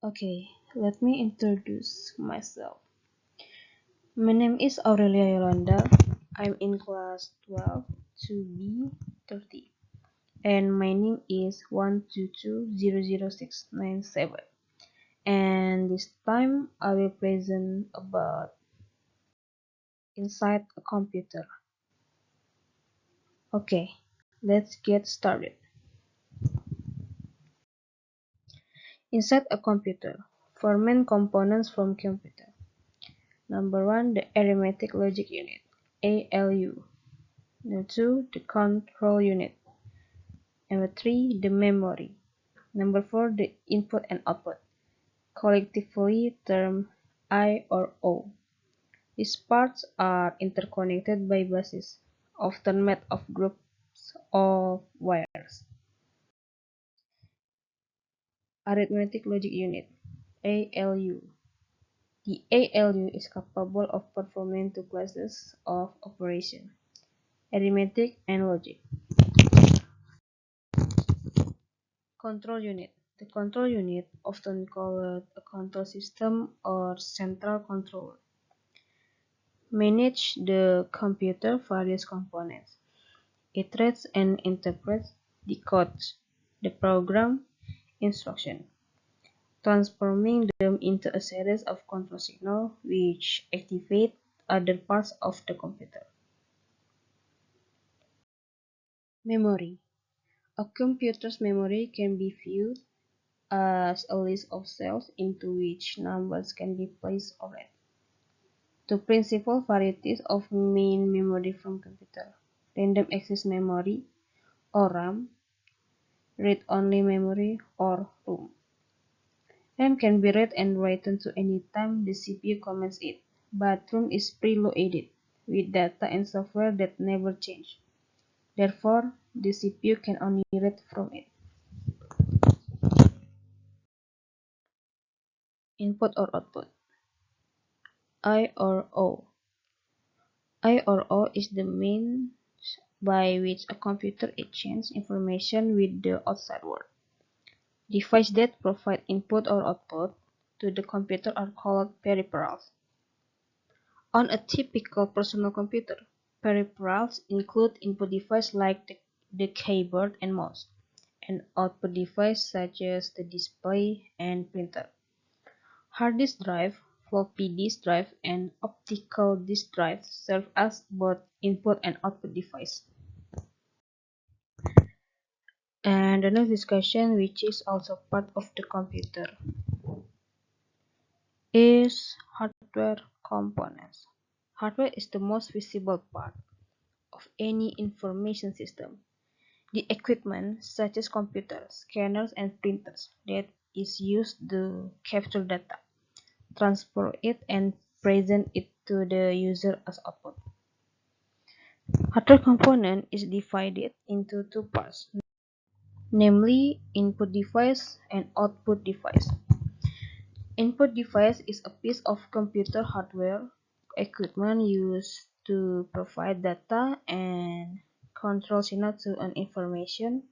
Okay, let me introduce myself. My name is Aurelia Yolanda. I'm in class 12 to B30 and my name is 122000697. And this time I will present about inside a computer. Okay, let's get started. Inside a computer, four main components from computer. Number one, the arithmetic logic unit, ALU. Number two, the control unit. Number three, the memory. Number four, the input and output, collectively termed I or O. These parts are interconnected by buses, often made of groups of wires. Arithmetic logic unit, ALU. The ALU is capable of performing two classes of operation, arithmetic and logic. Control unit. The control unit, often called a control system or central controller, manage the computer various components. It reads and interprets, decodes the program instruction, transforming them into a series of control signals which activate other parts of the computer. Memory. A computer's memory can be viewed as a list of cells into which numbers can be placed or read. Two principal varieties of main memory from computer: random access memory or RAM, read-only memory or ROM. RAM can be read and written to any time the CPU commands it, but ROM is preloaded with data and software that never change. Therefore, the CPU can only read from it. Input or output. I or O. I or O is the means by which a computer exchanges information with the outside world. Devices that provide input or output to the computer are called peripherals. On a typical personal computer, peripherals include input devices like the keyboard and mouse, and output devices such as the display and printer. Hard disk drive, floppy disk drive, and optical disk drive serve as both input and output devices. And the next discussion, which is also part of the computer, is hardware components. Hardware is the most visible part of any information system. The equipment, such as computers, scanners, and printers, that is used to capture data, transport it, and present it to the user as output. Hardware component is divided into two parts, namely input device and output device. Input device is a piece of computer hardware equipment used to provide data and control signal to an information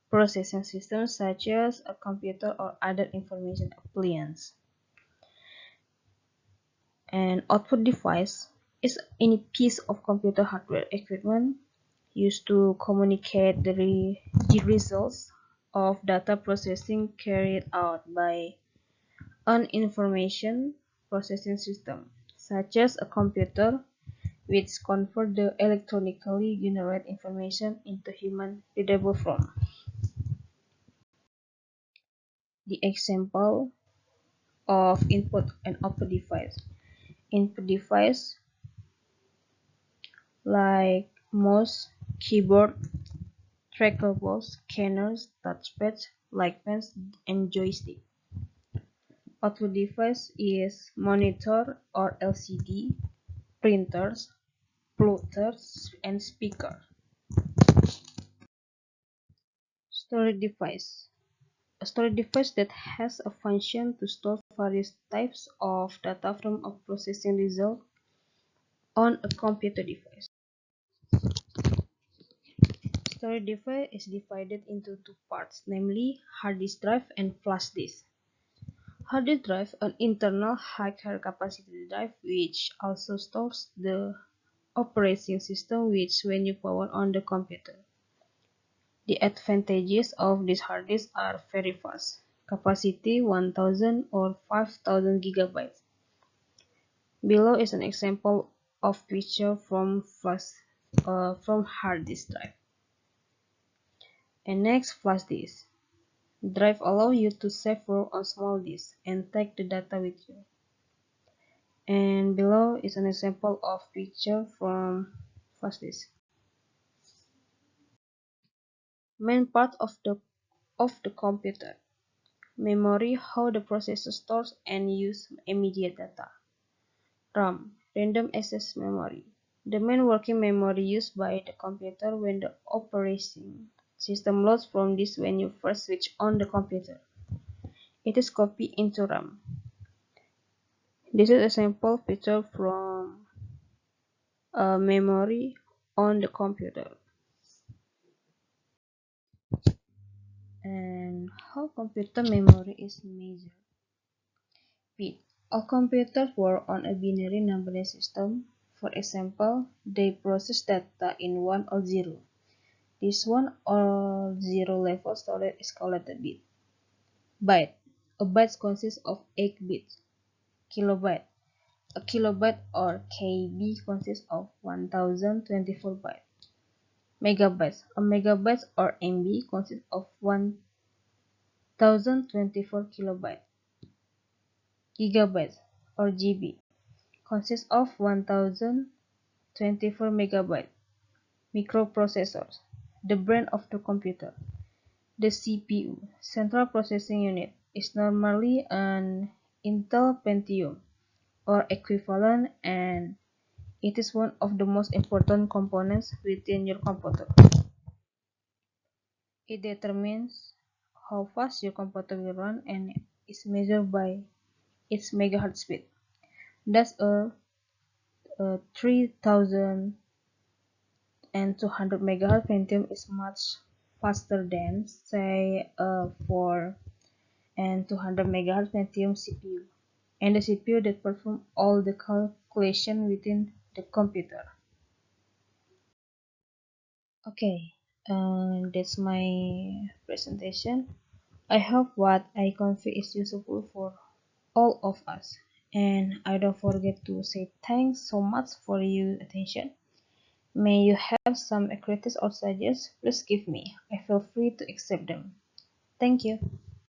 processing system such as a computer or other information appliance. An output device is any piece of computer hardware equipment used to communicate the results of data processing carried out by an information processing system, such as a computer, which convert the electronically generated information into human readable form. The example of input and output device. Input device like mouse, keyboard, trackables, scanners, touchpads, light pens, and joystick. Output device is monitor or LCD, printers, plotters, and speaker. Storage device. A storage device that has a function to store various types of data from a processing result on a computer device. Storage device is divided into two parts, namely hard disk drive and flash disk. Hard disk drive, an internal high capacity drive which also stores the operating system which when you power on the computer. The advantages of this hard disk are very fast. Capacity 1000 or 5000 gigabytes. Below is an example of feature from hard disk drive. And next, flash disk. Drive allow you to save room on small disk and take the data with you. And below is an example of feature from flash disk. Main part of the computer. Memory, how the processor stores and uses immediate data. RAM, random access memory. The main working memory used by the computer when the operating system loads from disk when you first switch on the computer. It is copied into RAM. This is a sample picture from a memory on the computer. And how computer memory is measured. Bit. All computers work on a binary numbering system. For example, they process data in 1 or 0. This 1 or 0 level storage is called a bit. Byte. A byte consists of 8 bits. Kilobyte. A kilobyte or KB consists of 1024 bytes. Megabytes. A megabyte or MB consists of 1024 kilobytes. Gigabytes or GB consists of 1024 megabytes. Microprocessors, the brain of the computer. The CPU, Central Processing Unit, is normally an Intel Pentium or equivalent, and it is one of the most important components within your computer. It determines how fast your computer will run and is measured by its megahertz speed. Thus, a 3200 megahertz Pentium is much faster than, say, a 200 megahertz Pentium CPU, and the CPU that performs all the calculation within the computer. Okay, that's my presentation. I hope what I convey is useful for all of us. And I don't forget to say thanks so much for your attention. May you have some criticism or suggestions, please give me. I feel free to accept them. Thank you.